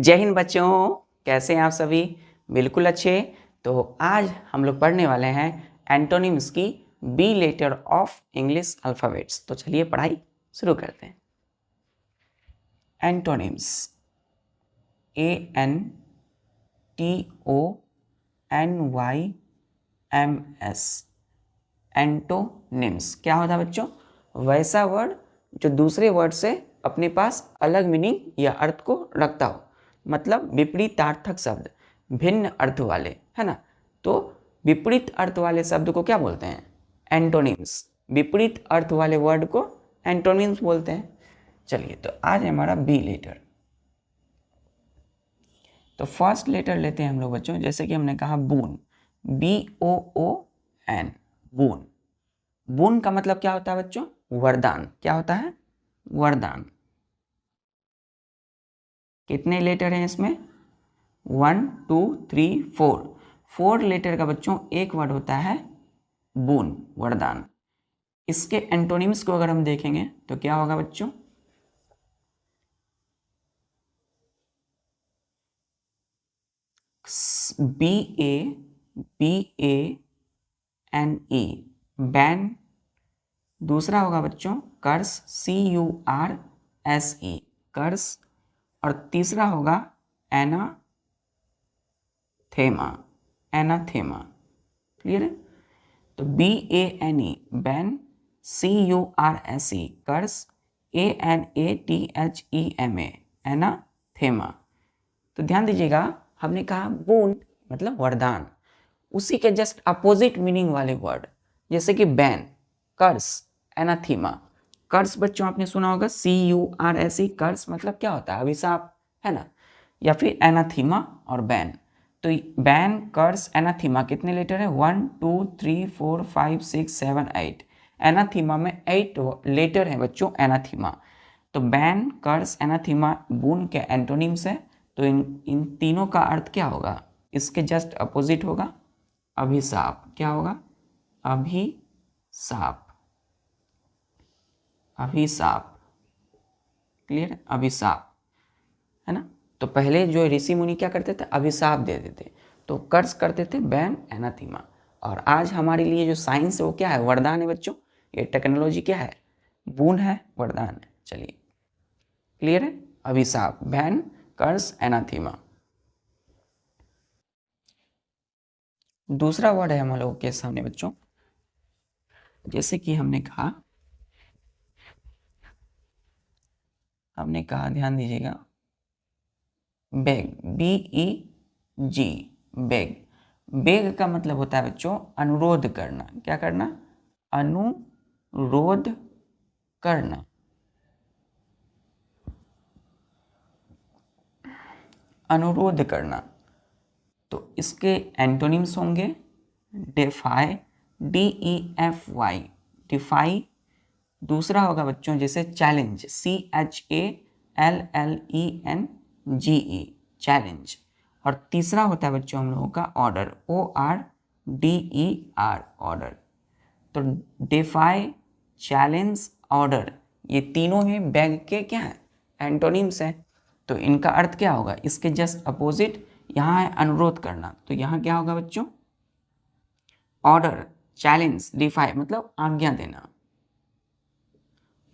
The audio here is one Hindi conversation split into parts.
जय हिंद बच्चों, कैसे हैं आप सभी? बिल्कुल अच्छे। तो आज हम लोग पढ़ने वाले हैं एंटोनिम्स की B letter of English alphabets. तो चलिए पढ़ाई शुरू करते हैं। Antonyms, ANTONYMS। एंटोनिम्स क्या होता है बच्चों? वैसा वर्ड जो दूसरे वर्ड से अपने पास अलग मीनिंग या अर्थ को रखता हो, मतलब विपरीतार्थक शब्द, भिन्न अर्थ वाले, है ना। तो विपरीत अर्थ वाले शब्द को क्या बोलते हैं? एंटोनिम्स। विपरीत अर्थ वाले वर्ड को एंटोनिम्स बोलते हैं। चलिए, तो आज हमारा बी लेटर। तो फर्स्ट लेटर लेते हैं हम लोग बच्चों, जैसे कि हमने कहा बून, BOON, बून। बून का मतलब क्या होता है बच्चों? वरदान। क्या होता है? वरदान। कितने लेटर हैं इसमें? 1 2 3 4। 4 लेटर का बच्चों एक वर्ड होता है बून, वरदान। इसके एंटोनिम्स को अगर हम देखेंगे तो क्या होगा बच्चों? BANE, ban. दूसरा होगा बच्चों कर्स, CURSE, कर्स। और तीसरा होगा एनाथेमा, एनाथेमा। क्लियर है? तो BANE, बैन, CURSE, कर्स, ANATHEMA, एनाथेमा। तो ध्यान दीजिएगा, हमने कहा बून मतलब वरदान, उसी के जस्ट अपोजिट मीनिंग वाले वर्ड, जैसे कि बैन, कर्स, एनाथीमा। कर्स बच्चों आपने सुना होगा, CURSE, कर्स मतलब क्या होता है? अभिशाप, है ना। या फिर एनाथीमा और बैन। तो बैन, कर्स, एनाथीमा कितने लेटर है? 1 2 3 4 5 6 7 8। एनाथीमा में 8 लेटर है बच्चों, एनाथीमा। तो बैन, कर्स, एनाथीमा बून के एंटोनिम्स है। तो इन तीनों का अर्थ क्या होगा? इसके जस्ट अपोजिट होगा अभिशाप। क्या होगा? अभिशाप, अभिशाप। क्लियर? अभिशाप, है ना। तो पहले जो ऋषि मुनि क्या करते थे? अभिशाप दे देते, तो कर्स करते थे बैन, एनाथीमा। और आज हमारे लिए जो साइंस है वो क्या है? वरदान है बच्चों। ये टेक्नोलॉजी क्या है? बून है, वरदान है। चलिए, क्लियर है? अभिशाप, बैन, कर्स, एनाथीमा। दूसरा वर्ड है हम लोगों के सामने बच्चों, जैसे कि हमने कहा ध्यान दीजिएगा, बेग, BEG, बेग। बेग का मतलब होता है बच्चों अनुरोध करना। क्या करना? अनुरोध करना। अनुरोध करना। तो इसके एंटोनिम्स होंगे डेफाई, DEFY, डिफाई। दूसरा होगा बच्चों जैसे चैलेंज, CHALLENGE, चैलेंज। और तीसरा होता है बच्चों हम लोगों का ऑर्डर, ORDER, ऑर्डर। तो डिफाई, चैलेंज, ऑर्डर, ये तीनों ही बैग के क्या है? एंटोनिम्स हैं। तो इनका अर्थ क्या होगा? इसके जस्ट अपोजिट यहाँ है अनुरोध करना, तो यहाँ क्या होगा बच्चों? ऑर्डर, चैलेंज, डिफाई मतलब आज्ञा देना।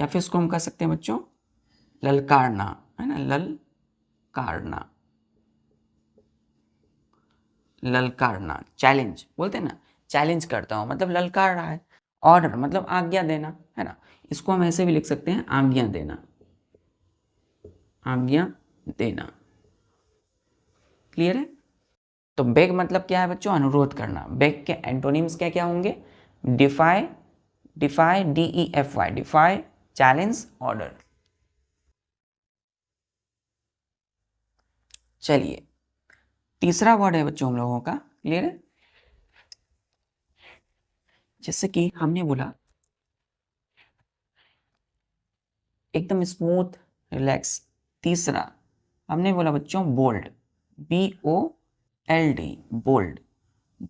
या फिर इसको हम कह सकते हैं बच्चों ललकारना, है ना। ललकारना, ललकारना, चैलेंज बोलते हैं ना, चैलेंज करता हूँ मतलब ललकार रहा है। ऑर्डर मतलब आज्ञा देना, है ना। इसको हम ऐसे भी लिख सकते हैं आज्ञा देना, आज्ञा देना। क्लियर है? तो बेग मतलब क्या है बच्चों? अनुरोध करना। बेग के एंटोनिम्स क्या क्या होंगे? Defy, defy, DEFY, defy, challenge, order. चलिए, तीसरा वर्ड है बच्चों हम लोगों का, क्लियर है। जैसे कि हमने बोला एकदम स्मूथ, रिलैक्स। तीसरा हमने बोला बच्चों बोल्ड, BOLD, बोल्ड।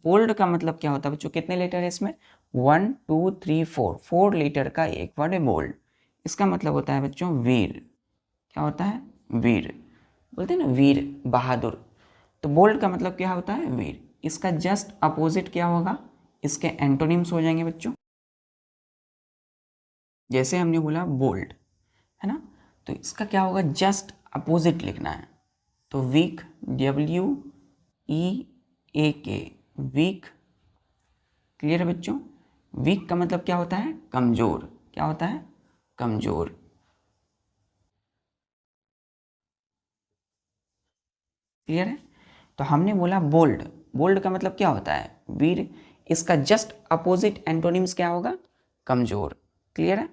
बोल्ड का मतलब क्या होता है बच्चों? कितने लेटर है इसमें? 1 2 3 4, 4 लेटर का एक वर्ड है बोल्ड। इसका मतलब होता है बच्चों वीर। क्या होता है? वीर। बोलते हैं ना वीर, बहादुर। तो बोल्ड का मतलब क्या होता है? वीर। इसका जस्ट अपोजिट क्या होगा? इसके एंटोनिम्स हो जाएंगे बच्चों। जैसे हमने बोला बोल्ड, है ना, तो इसका क्या होगा? जस्ट अपोजिट लिखना है। तो वीक, WEAK, वीक। क्लियर है बच्चों? वीक का मतलब क्या होता है? कमजोर। क्या होता है? कमजोर। क्लियर है? तो हमने बोला बोल्ड। बोल्ड का मतलब क्या होता है? वीर। इसका जस्ट अपोजिट एंटोनिम्स क्या होगा? कमजोर। क्लियर है?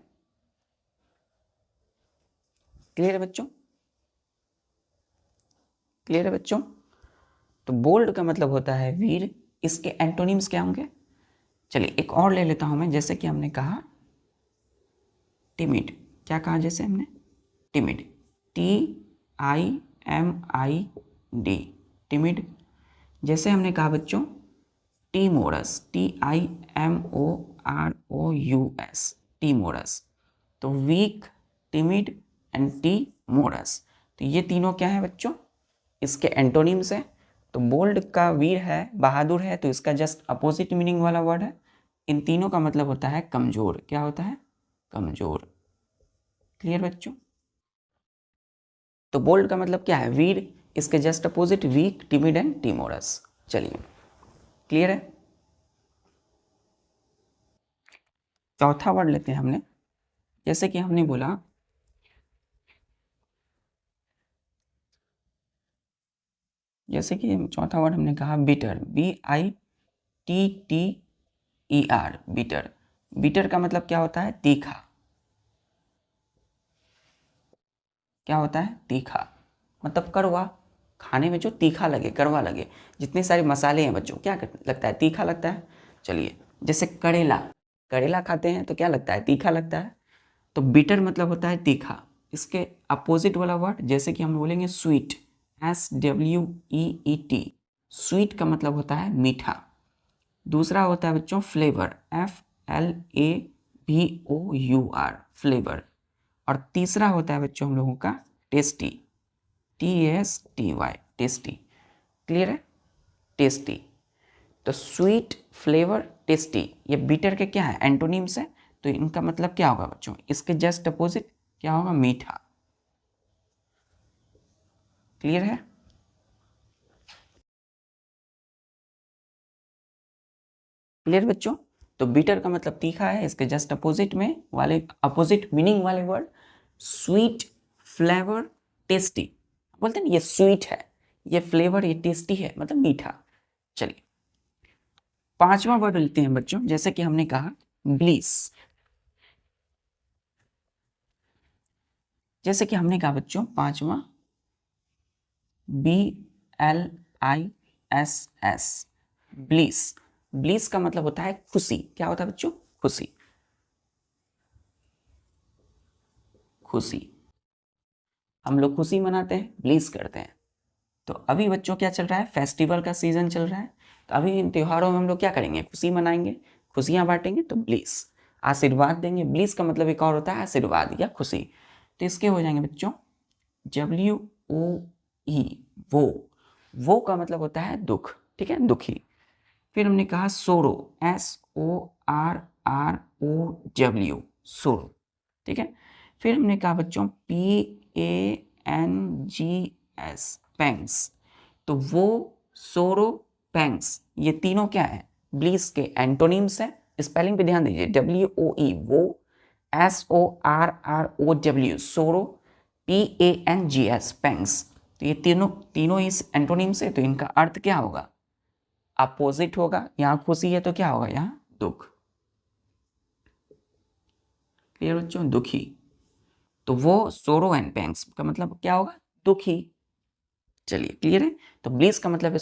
क्लियर है बच्चों? क्लियर है बच्चों? तो बोल्ड का मतलब होता है वीर। इसके एंटोनिम्स क्या होंगे? चलिए एक और ले लेता हूं मैं। जैसे कि हमने कहा टिमिड। क्या कहा जैसे हमने? Timid, TIMID, timid. जैसे हमने कहा बच्चों टीमोरस, TIMOROUS, टीमोरस। तो वीक, टिमिड एंड टीमोरस, तो ये तीनों क्या है बच्चों? इसके एंटोनिम्स है। तो बोल्ड का वीर है, बहादुर है, तो इसका जस्ट अपोजिट मीनिंग वाला वर्ड है। इन तीनों का मतलब होता है कमजोर। क्या होता है? कमजोर। क्लियर बच्चों? तो बोल्ड का मतलब क्या है? वीर। इसके just opposite weak, timid and timorous. चलिए क्लियर है? चौथा वर्ड लेते हैं हमने। जैसे कि हमने बोला जैसे कि चौथा वर्ड हमने कहा बिटर, BITTER, बिटर। बिटर का मतलब क्या होता है? तीखा। क्या होता है? तीखा, मतलब कड़वा। खाने में जो तीखा लगे, कड़वा लगे। जितने सारे मसाले हैं बच्चों, क्या लगता है? तीखा लगता है। चलिए जैसे करेला, करेला खाते हैं तो क्या लगता है? तीखा लगता है। तो बिटर मतलब होता है तीखा। इसके अपोजिट वाला वर्ड जैसे कि हम बोलेंगे स्वीट, SWEET, स्वीट का मतलब होता है मीठा। दूसरा होता है बच्चों फ्लेवर, FLAVOUR, फ्लेवर। और तीसरा होता है बच्चों हम लोगों का टेस्टी, TASTY, टेस्टी। क्लियर है? टेस्टी। तो स्वीट, फ्लेवर, टेस्टी, ये बिटर के क्या है? एंटोनिम्स है। तो इनका मतलब क्या होगा बच्चों? इसके जस्ट अपोजिट क्या होगा? मीठा। क्लियर है? क्लियर बच्चों? तो बिटर का मतलब तीखा है। इसके जस्ट अपोजिट में वाले, अपोजिट मीनिंग वाले वर्ड स्वीट, फ्लेवर, टेस्टी। बोलते हैं ना ये स्वीट है, ये फ्लेवर, ये टेस्टी है, मतलब मीठा। चलिए पांचवा वर्ड लेते हैं बच्चों। जैसे कि हमने कहा ब्लीस। जैसे कि हमने कहा बच्चों पांचवा BLISS, ब्लीस। ब्लीस का मतलब होता है खुशी। क्या होता है बच्चों? खुशी। खुशी। हम लोग खुशी मनाते हैं, ब्लीस करते हैं। तो अभी बच्चों क्या चल रहा है? फेस्टिवल का सीजन चल रहा है। तो अभी इन त्योहारों में हम लोग क्या करेंगे? खुशी मनाएंगे, खुशियां बांटेंगे। तो ब्लीस, आशीर्वाद देंगे। ब्लीस का मतलब एक और होता है आशीर्वाद या खुशी। तो इसके हो जाएंगे बच्चों WOE, वो का मतलब होता है दुख। ठीक है, दुखी। फिर हमने कहा सोरो, SORROW, सोरो। ठीक है। फिर हमने कहा बच्चों PANGS, पैंग्स। तो वो, सोरो, पैंग्स, ये तीनों क्या है? ब्लीस के एंटोनिम्स है। स्पेलिंग पे ध्यान दीजिए, WOE वो, SORROW सोरो, PANGS पैंग्स। तो ये तीनों तीनों इस एंटोनिम्स है। तो इनका अर्थ क्या होगा? अपोजिट होगा। यहाँ खुशी है तो क्या होगा? यहाँ दुख। क्लियर बच्चों? दुखी। तो वो सोरो एंड पैंग्स का मतलब क्या होगा? दुखी। चलिए क्लियर है? तो ब्लिस का मतलब है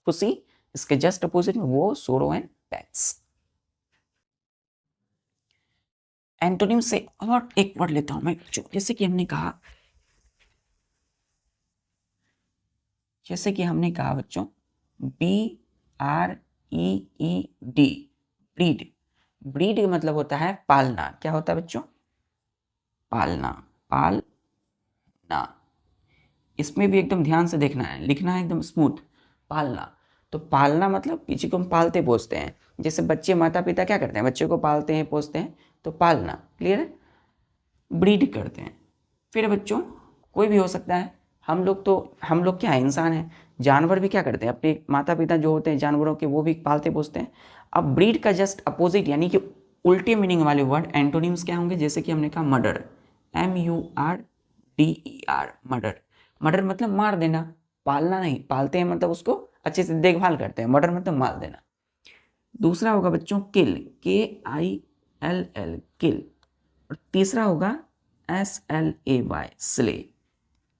खुशी। इसके जस्ट अपोजिट में वो, सोरो एंड पैंग्स। एंटोनिम से और एक वर्ड लेता हूं मैं। जैसे कि हमने कहा बच्चों BREED, ब्रीड। ब्रीड का मतलब होता है पालना। क्या होता है बच्चों? पालना, पालना। इसमें भी एकदम ध्यान से देखना है, लिखना है एकदम स्मूथ। पालना, तो पालना मतलब किसी को हम पालते पोसते हैं। जैसे बच्चे माता पिता क्या करते हैं, बच्चे को पालते हैं पोसते हैं, तो पालना। क्लियर है? ब्रीड करते हैं। फिर बच्चों कोई भी हो सकता है, हम लोग क्या है, इंसान है। जानवर भी क्या करते हैं, अपने माता पिता जो होते हैं जानवरों के, वो भी पालते पोसते हैं। अब ब्रीड का जस्ट अपोजिट यानी कि उल्टे मीनिंग वाले वर्ड एंटोनिम्स क्या होंगे, जैसे कि हमने कहा मर्डर, MURDER, मर्डर। मर्डर मतलब मार देना, पालना नहीं। पालते हैं मतलब उसको अच्छे से देखभाल करते हैं, मर्डर मतलब मार देना। दूसरा होगा बच्चों किल, KILL, किल। और तीसरा होगा SLAY, स्ले।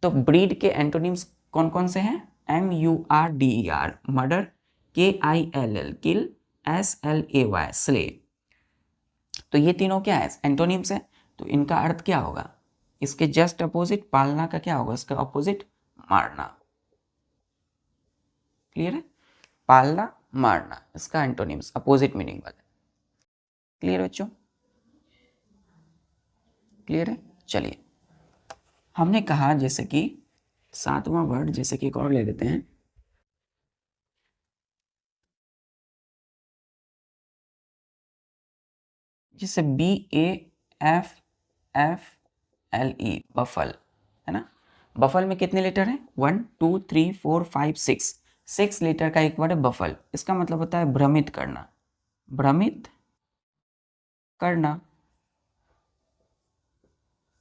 तो ब्रीड के एंटोनिम्स कौन कौन से हैं? MURDER, मर्डर, KILL, किल, SLAY, स्ले। तो ये तीनों क्या है, एंटोनिम्स है। तो इनका अर्थ क्या होगा, इसके जस्ट अपोजिट पालना का क्या होगा, इसका अपोजिट मारना। क्लियर है? पालना, मारना, इसका एंटोनिम्स अपोजिट मीनिंग वाला। क्लियर बच्चों? क्लियर है? चलिए, हमने कहा जैसे कि 7वां वर्ड, जैसे कि एक और ले लेते हैं, जैसे BAFFLE, बफल, है ना। बफल में कितने लेटर हैं? 1 2 3 4 5 6, 6 लेटर का एक वर्ड है बफल। इसका मतलब होता है भ्रमित करना, भ्रमित करना।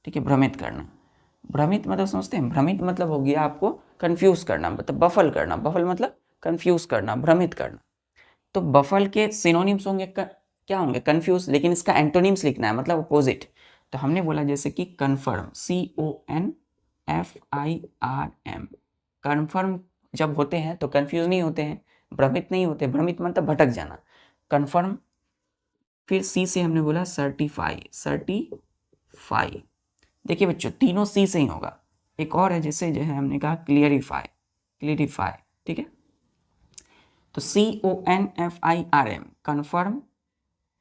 ठीक है, भ्रमित करना। भ्रमित मतलब समझते हैं, भ्रमित मतलब हो गया आपको कंफ्यूज करना, मतलब बफल करना। बफल मतलब कंफ्यूज करना, भ्रमित करना। तो बफल के सिनोनिम्स होंगे क्या होंगे? कंफ्यूज। लेकिन इसका एंटोनिम्स लिखना है, मतलब अपोजिट। तो हमने बोला जैसे कि कन्फर्म, CONFIRM, कन्फर्म जब होते हैं तो कंफ्यूज नहीं होते हैं, भ्रमित नहीं होते। भ्रमित मतलब भटक जाना, कन्फर्म। फिर सी से हमने बोला सर्टिफाई, सर्टिफाई। देखिए बच्चों, तीनों सी से ही होगा। एक और है, जैसे जो है हमने कहा क्लियरिफाई, क्लियरिफाई। ठीक है, तो CONFIRM, कन्फर्म,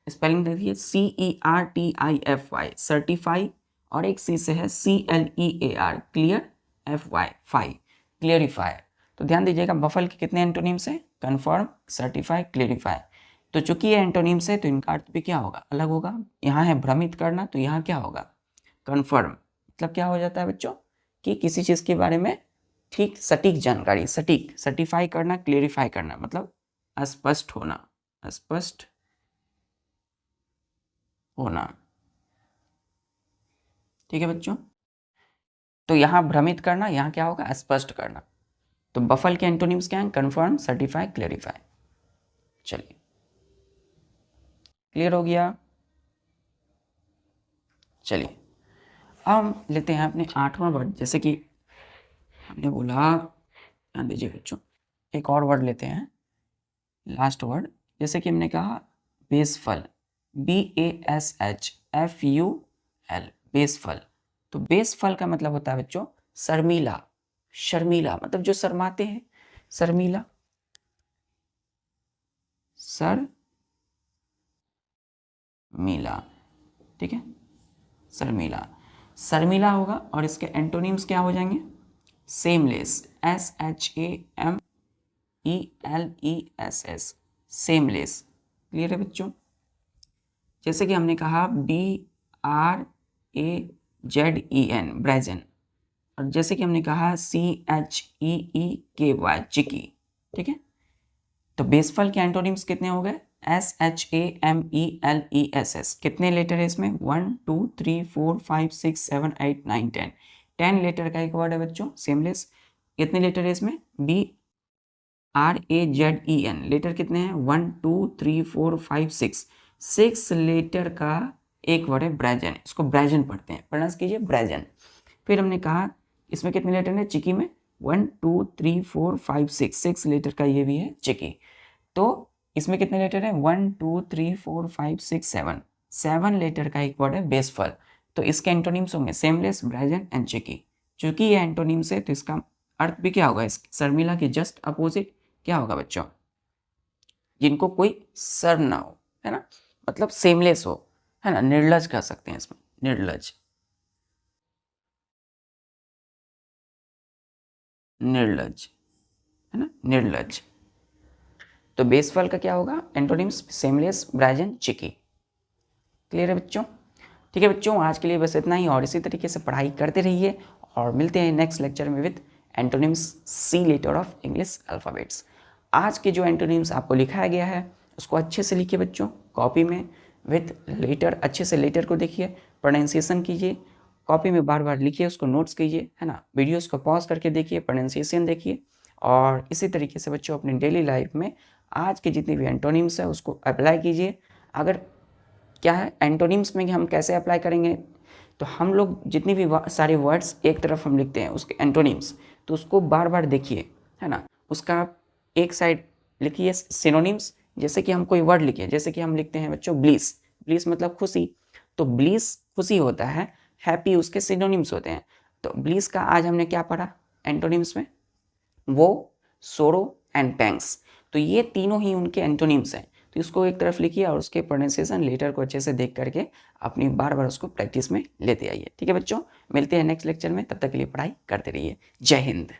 स्पेलिंग देखिए CERTIFY, सर्टिफाई। और एक सी से है CLEAR, clear, FY, fy, clarify. तो ध्यान दीजिएगा, बफल के कितने एंटोनिम्स हैं? Confirm, certify, clarify. तो चूंकि ये एंटोनिम्स है तो इनका अर्थ भी क्या होगा, अलग होगा। यहाँ है भ्रमित करना, तो यहाँ क्या होगा, कन्फर्म। मतलब क्या हो जाता है बच्चों, कि किसी चीज़ के बारे में ठीक सटीक जानकारी, सटीक। सर्टिफाई करना, क्लियरिफाई करना मतलब स्पष्ट होना, स्पष्ट होना। ठीक है बच्चों, तो यहाँ भ्रमित करना, यहाँ क्या होगा, स्पष्ट करना। तो बफल के एंटोनिम्स क्या हैं? Confirm, certify, clarify. चलिए, क्लियर हो गया? चलिए, अब हम लेते हैं अपने 8वां वर्ड। जैसे कि हमने बोला, ध्यान दीजिए बच्चों, एक और वर्ड लेते हैं, लास्ट वर्ड। जैसे कि हमने कहा बेसफल, BASHFUL, बेसफल। तो बेसफल का मतलब होता है बच्चों शर्मीला, शर्मीला मतलब जो शर्माते हैं, शर्मीला, शर्मीला। ठीक है, शर्मीला, शर्मीला होगा। और इसके एंटोनिम्स क्या हो जाएंगे? Seamless, SHAMELESS, seamless. क्लियर है बच्चों? जैसे कि हमने कहा BRAZEN, ब्रेजन। और जैसे कि हमने कहा CHEEKY, चिकी। ठीक है, तो बेसफल के एंटोनिम्स कितने हो गए? SHAMELESS, कितने लेटर है इसमें? 1 2 3 4 5 6 7 8 9 10, 10 लेटर का एक वर्ड है बच्चों, सेमलेस। कितने लेटर है इसमें? BRAZEN, लेटर कितने हैं? 1 2 3 4 5 6, 6 लेटर का एक वर्ड है ब्रेजन। इसको ब्रेजन पढ़ते हैं, प्रोनाउंस कीजिए ब्रेजन। फिर हमने कहा इसमें कितने लेटर हैं चिकी में? 1 2 3 4 5 6, 6 लेटर का ये भी है चिकी। तो इसमें कितने लेटर हैं? 1 2 3 4 5 6 7, 7 लेटर का एक वर्ड है बेसफल। तो इसके एंटोनिम्स होंगे सेमलेस, ब्रेजन एंड चिकी। चूंकि ये एंटोनिम्स है तो इसका अर्थ भी क्या होगा, इस शर्मिला के जस्ट अपोजिट क्या होगा बच्चों? जिनको कोई शर्म ना हो, है ना, मतलब सेमलेस हो, है ना, निर्लज कह सकते हैं इसमें, निर्लज। निर्लज, है ना, निर्लज। तो बेसफल का क्या होगा? एंटोनिम्स सेमलेस, ब्राजन, चिकी। क्लियर है बच्चों? ठीक है बच्चों, आज के लिए बस इतना ही, और इसी तरीके से पढ़ाई करते रहिए और मिलते हैं नेक्स्ट लेक्चर में with antonyms C letter of English alphabets. आज के जो एंटोनिम्स आपको लिखाया गया है उसको अच्छे से लिखिए बच्चों, कॉपी में विद लेटर, अच्छे से लेटर को देखिए, प्रोनाउंसिएशन कीजिए, कॉपी में बार बार लिखिए, उसको नोट्स कीजिए, है ना, वीडियोस को पॉज करके देखिए, प्रोनाउंसिएशन देखिए, और इसी तरीके से बच्चों अपनी डेली लाइफ में आज के जितनी भी एंटोनिम्स है उसको अप्लाई कीजिए। अगर क्या है एंटोनिम्स में कि हम कैसे अप्लाई करेंगे, तो हम लोग जितनी भी सारे वर्ड्स एक तरफ हम लिखते हैं उसके एंटोनिम्स, तो उसको बार बार देखिए, है ना, उसका एक साइड लिखिए सिनोनिम्स। जैसे कि हम कोई वर्ड लिखे, जैसे कि हम लिखते हैं बच्चों ब्लिस, ब्लिस मतलब खुशी, तो ब्लिस खुशी होता है, हैप्पी उसके सिनोनिम्स होते हैं। तो ब्लिस का आज हमने क्या पढ़ा एंटोनिम्स में? वो, सोरो एंड पैंग्स। तो ये तीनों ही उनके एंटोनिम्स हैं। तो इसको एक तरफ लिखिए और उसके प्रोनाउंसिएशन लेटर को अच्छे से देख करके अपनी बार बार उसको प्रैक्टिस में लेते आइए। ठीक है बच्चों, मिलते हैं नेक्स्ट लेक्चर में, तब तक के लिए पढ़ाई करते रहिए। जय हिंद।